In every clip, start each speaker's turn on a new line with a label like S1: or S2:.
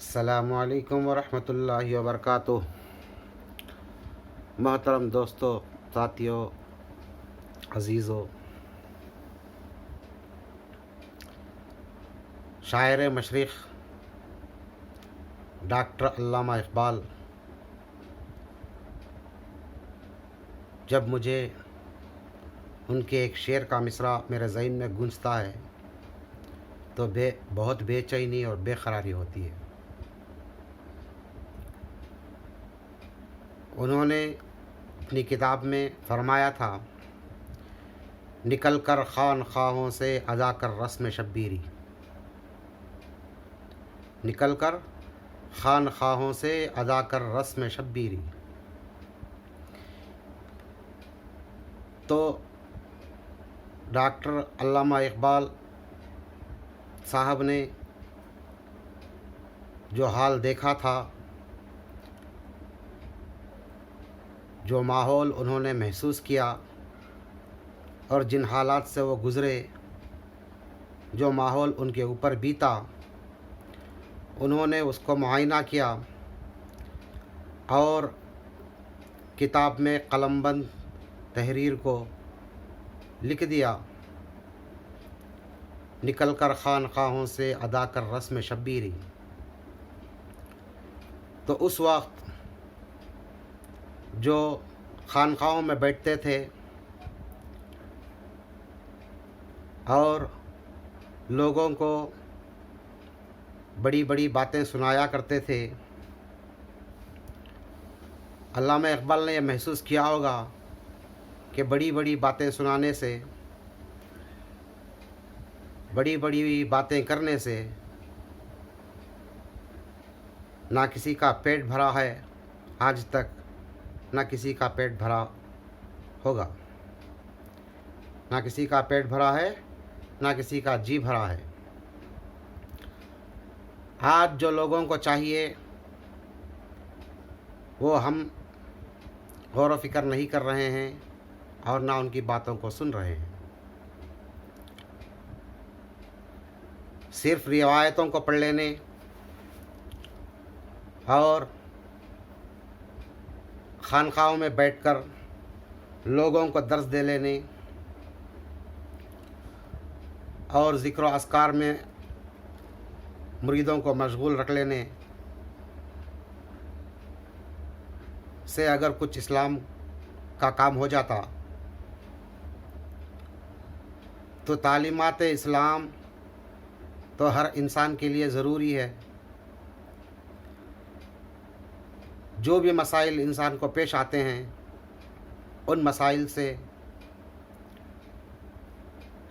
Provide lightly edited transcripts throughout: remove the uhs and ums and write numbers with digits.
S1: السلام علیکم ورحمۃ اللہ وبرکاتہ۔ محترم دوستو، ساتھیوں، عزیزوں، شاعر مشرق ڈاکٹر علامہ اقبال جب مجھے ان کے ایک شعر کا مصرع میرے ذہن میں گونجتا ہے تو بہت بے چینی اور بے قراری ہوتی ہے۔ انہوں نے اپنی کتاب میں فرمایا تھا، نکل کر خان خواہوں سے ادا کر رسم شبیری، نکل کر خان خواہوں سے ادا کر رسم شبیری۔ تو ڈاکٹر علامہ اقبال صاحب نے جو حال دیکھا تھا، جو ماحول انہوں نے محسوس کیا اور جن حالات سے وہ گزرے، جو ماحول ان کے اوپر بیتا، انہوں نے اس کو معائنہ کیا اور کتاب میں قلم بند تحریر کو لکھ دیا، نکل کر خانقاہوں سے ادا کر رسم شبیری۔ تو اس وقت جو خانقاہوں میں بیٹھتے تھے اور لوگوں کو بڑی بڑی باتیں سنایا کرتے تھے، علامہ اقبال نے یہ محسوس کیا ہوگا کہ بڑی بڑی باتیں سنانے سے، بڑی بڑی باتیں کرنے سے نہ کسی کا پیٹ بھرا ہے آج تک، نہ کسی کا پیٹ بھرا ہوگا، نہ کسی کا پیٹ بھرا ہے، نہ کسی کا جی بھرا ہے۔ آج جو لوگوں کو چاہیے وہ ہم غور و فکر نہیں کر رہے ہیں اور نہ ان کی باتوں کو سن رہے ہیں، صرف روایتوں کو پڑھ لینے اور خانقاہوں میں بیٹھ کر لوگوں کو درس دے لینے اور ذکر و اذکار میں مریدوں کو مشغول رکھ لینے سے اگر کچھ اسلام کا کام ہو جاتا تو تعلیمات اسلام تو ہر انسان کے لیے ضروری ہے۔ جو بھی مسائل انسان کو پیش آتے ہیں، ان مسائل سے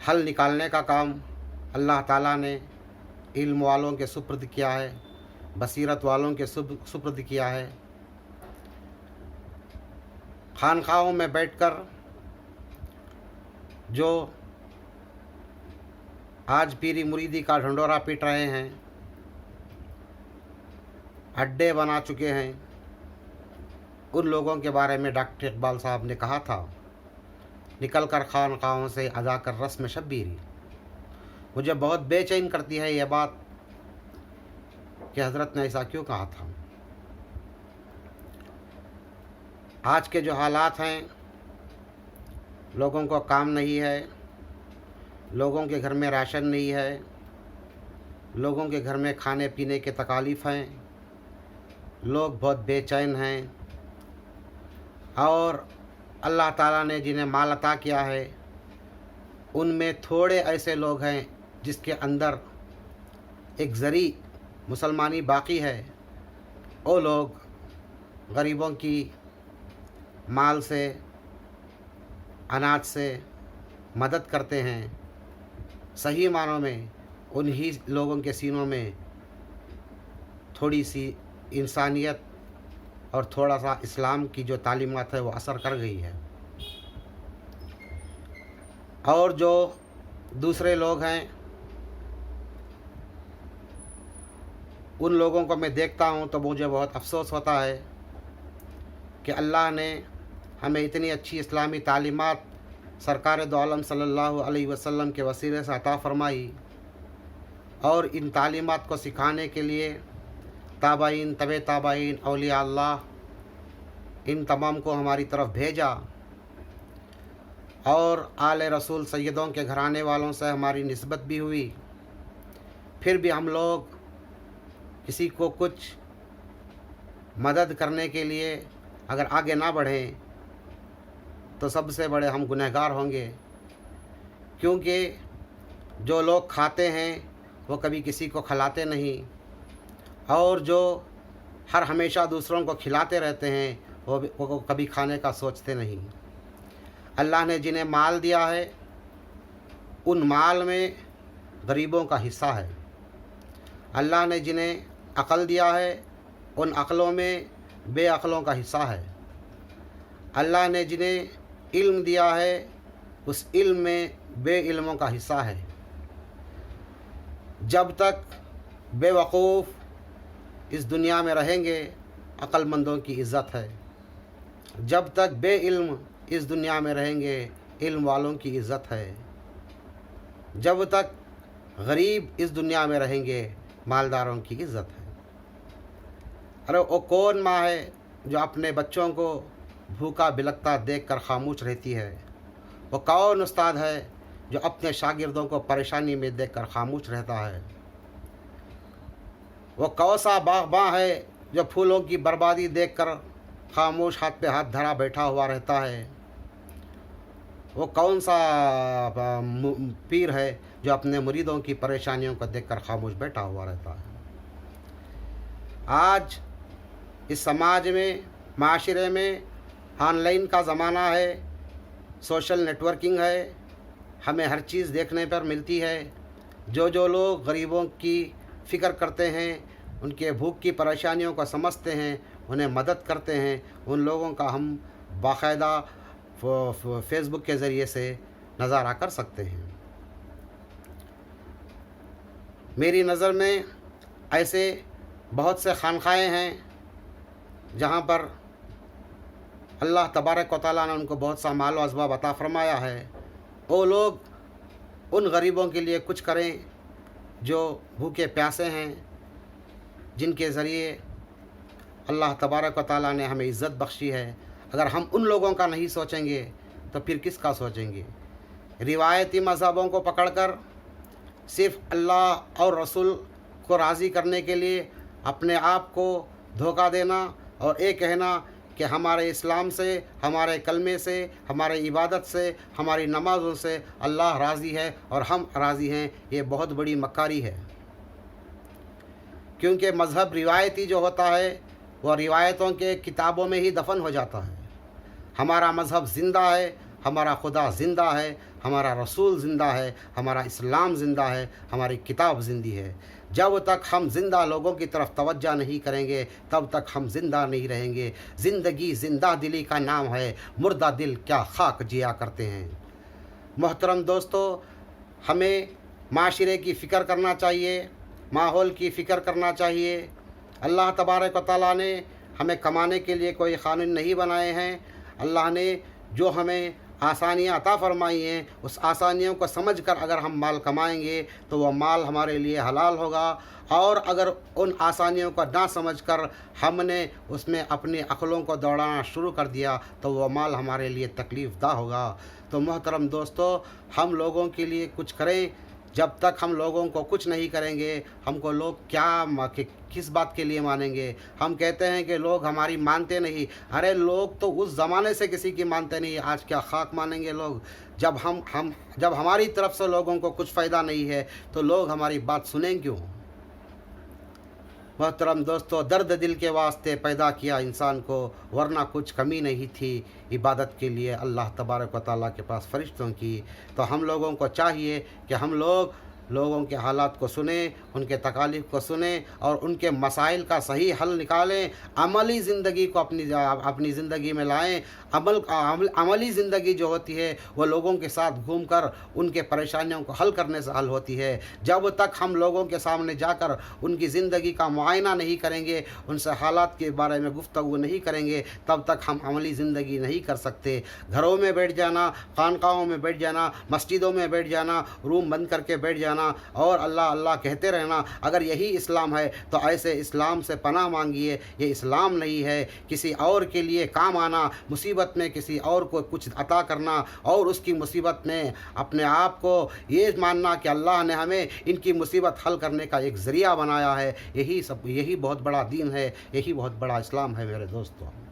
S1: حل نکالنے کا کام اللہ تعالیٰ نے علم والوں کے سپرد کیا ہے، بصیرت والوں کے سپرد کیا ہے۔ خانقاہوں میں بیٹھ کر جو آج پیری مریدی کا ڈھنڈورا پیٹ رہے ہیں، اڈے بنا چکے ہیں، ان لوگوں کے بارے میں ڈاکٹر اقبال صاحب نے کہا تھا، نکل کر خانقاہوں سے ادا کر رسم شبیری۔ مجھے بہت بے چین کرتی ہے یہ بات کہ حضرت نے ایسا کیوں کہا تھا۔ آج کے جو حالات ہیں، لوگوں کو کام نہیں ہے، لوگوں کے گھر میں راشن نہیں ہے، لوگوں کے گھر میں کھانے پینے کے تکالیف ہیں، لوگ بہت بے چین ہیں، اور اللہ تعالیٰ نے جنہیں مال عطا کیا ہے ان میں تھوڑے ایسے لوگ ہیں جس کے اندر ایک ذری مسلمانی باقی ہے، وہ لوگ غریبوں کی مال سے، اناج سے مدد کرتے ہیں۔ صحیح معنوں میں انہی لوگوں کے سینوں میں تھوڑی سی انسانیت اور تھوڑا سا اسلام کی جو تعلیمات ہے وہ اثر کر گئی ہے۔ اور جو دوسرے لوگ ہیں، ان لوگوں کو میں دیکھتا ہوں تو مجھے بہت افسوس ہوتا ہے کہ اللہ نے ہمیں اتنی اچھی اسلامی تعلیمات سرکار دو عالم صلی اللہ علیہ وسلم کے وسیلے سے عطا فرمائی، اور ان تعلیمات کو سکھانے کے لیے ताबाइन तबे ताबाइन औलिया अल्लाह इन तमाम को हमारी तरफ भेजा और आले रसूल सैयदों के घराने वालों से हमारी निस्बत भी हुई, फिर भी हम लोग किसी को कुछ मदद करने के लिए अगर आगे ना बढ़ें तो सबसे बड़े हम गुनहगार होंगे, क्योंकि जो लोग खाते हैं वो कभी किसी को खिलाते नहीं, और जो हर हमेशा दूसरों को खिलाते रहते हैं वो कभी खाने का सोचते नहीं। अल्लाह ने जिन्हें माल दिया है उन माल में गरीबों का हिस्सा है। अल्लाह ने जिन्हें अक़ल दिया है उन अक़लों में बेअक़लों का हिस्सा है। अल्लाह ने जिन्हें इल्म दिया है उस इल्म में बेइल्मों का हिस्सा है। जब तक बेवकूफ़ इस दुनिया में रहेंगे अक्लमंदों की इज़्ज़त है, जब तक बेइल्म इस दुनिया में रहेंगे इल्म वालों की इज़्ज़त है, जब तक गरीब इस दुनिया में रहेंगे मालदारों की इज़्ज़त है। अरे वो कौन माँ है जो अपने बच्चों को भूखा बिलखता देखकर खामोश रहती है? वो कौन उस्ताद है जो अपने शागिर्दों को परेशानी में देखकर खामोश रहता है? वो कौन सा बाग़बां है जो फूलों की बर्बादी देखकर खामोश हाथ पे हाथ धरा बैठा हुआ रहता है? वो कौन सा पीर है जो अपने मुरीदों की परेशानियों को देखकर खामोश बैठा हुआ रहता है? आज इस समाज में, माशरे में ऑनलाइन का ज़माना है, सोशल नेटवर्किंग है, हमें हर चीज़ देखने पर मिलती है। जो लोग गरीबों की फ़िक्र करते हैं, उनके भूख की परेशानियों को समझते हैं, उन्हें मदद करते हैं, उन लोगों का हम बाकायदा फेसबुक के ज़रिए से नज़ारा कर सकते हैं। मेरी नज़र में ऐसे बहुत से खानखाएँ हैं जहाँ पर अल्लाह तबारक व तआला ने उनको बहुत सा माल व असबाब अता फ़रमाया है। वो लोग उन गरीबों के लिए कुछ करें जो भूखे प्यासे हैं, जिनके ज़रिए अल्लाह तबारक व तआला ने हमें इज़्ज़त बख्शी है। अगर हम उन लोगों का नहीं सोचेंगे तो फिर किसका सोचेंगे? रिवायती मज़हबों को पकड़कर सिर्फ़ अल्लाह और रसूल को राज़ी करने के लिए अपने आप को धोखा देना और ये कहना कि हमारे इस्लाम से, हमारे कलमे से, हमारे इबादत से, हमारी नमाज़ों से अल्लाह राज़ी है और हम राज़ी हैं, ये बहुत बड़ी मक्कारी है। क्योंकि मज़हब रिवायती जो होता है वह रिवायतों के किताबों में ही दफन हो जाता है। हमारा मज़हब ज़िंदा है, हमारा खुदा ज़िंदा है, हमारा रसूल ज़िंदा है, हमारा इस्लाम ज़िंदा है, हमारी किताब ज़िंदी है। जब तक हम ज़िंदा लोगों की तरफ तवज्जो नहीं करेंगे तब तक हम ज़िंदा नहीं रहेंगे। ज़िंदगी ज़िंदा दिली का नाम है, मुर्दा दिल क्या खाक जिया करते हैं। मोहतरम दोस्तों, हमें माशरे की फ़िक्र करना चाहिए, माहौल की फ़िक्र करना चाहिए। अल्लाह तबारक व तआला ने हमें कमाने के लिए कोई क़ानून नहीं बनाए हैं। अल्लाह ने जो हमें आसानियाँ अता फ़रमाई हैं, उस आसानियों को समझकर अगर हम माल कमाएंगे तो वह माल हमारे लिए हलाल होगा, और अगर उन आसानियों को ना समझकर हमने उसमें अपनी अक़लों को दौड़ाना शुरू कर दिया तो वह माल हमारे लिए तकलीफ़ दा होगा। तो मोहतरम दोस्तों, हम लोगों के लिए कुछ करें। जब तक हम लोगों को कुछ नहीं करेंगे, हमको लोग किस बात के लिए मानेंगे? हम कहते हैं कि लोग हमारी मानते नहीं। अरे लोग तो उस ज़माने से किसी की मानते नहीं, आज क्या खाक मानेंगे लोग? जब हमारी तरफ से लोगों को कुछ फ़ायदा नहीं है तो लोग हमारी बात सुनें क्यों? मोहतरम दोस्तों, दर्द दिल के वास्ते पैदा किया इंसान को, वरना कुछ कमी नहीं थी इबादत के लिए अल्लाह तबारक व तआला के पास फ़रिश्तों की। तो हम लोगों को चाहिए कि हम लोगों के हालात को सुनें, उनके तकालीफ को सुनें और उनके मसाइल का सही हल निकालें। अमली ज़िंदगी को अपनी ज़िंदगी में लाएं। अमली ज़िंदगी जो होती है वो लोगों के साथ घूमकर उनके परेशानियों को हल करने से हल होती है। जब तक हम लोगों के सामने जाकर उनकी ज़िंदगी का मुआयना नहीं करेंगे, उनसे हालात के बारे में गुफ्तगू नहीं करेंगे, तब तक हम अमली ज़िंदगी नहीं कर सकते। घरों में बैठ जाना, खानकाहों में बैठ जाना, मस्जिदों में बैठ जाना, रूम बंद करके बैठ जाना, رہنا اور اللہ اللہ کہتے رہنا، اگر یہی اسلام ہے تو ایسے اسلام سے پناہ مانگیے۔ یہ اسلام نہیں ہے کسی اور کے لیے کام آنا، مصیبت میں کسی اور کو کچھ عطا کرنا اور اس کی مصیبت میں اپنے آپ کو یہ ماننا کہ اللہ نے ہمیں ان کی مصیبت حل کرنے کا ایک ذریعہ بنایا ہے۔ یہی بہت بڑا دین ہے، یہی بہت بڑا اسلام ہے میرے دوستوں۔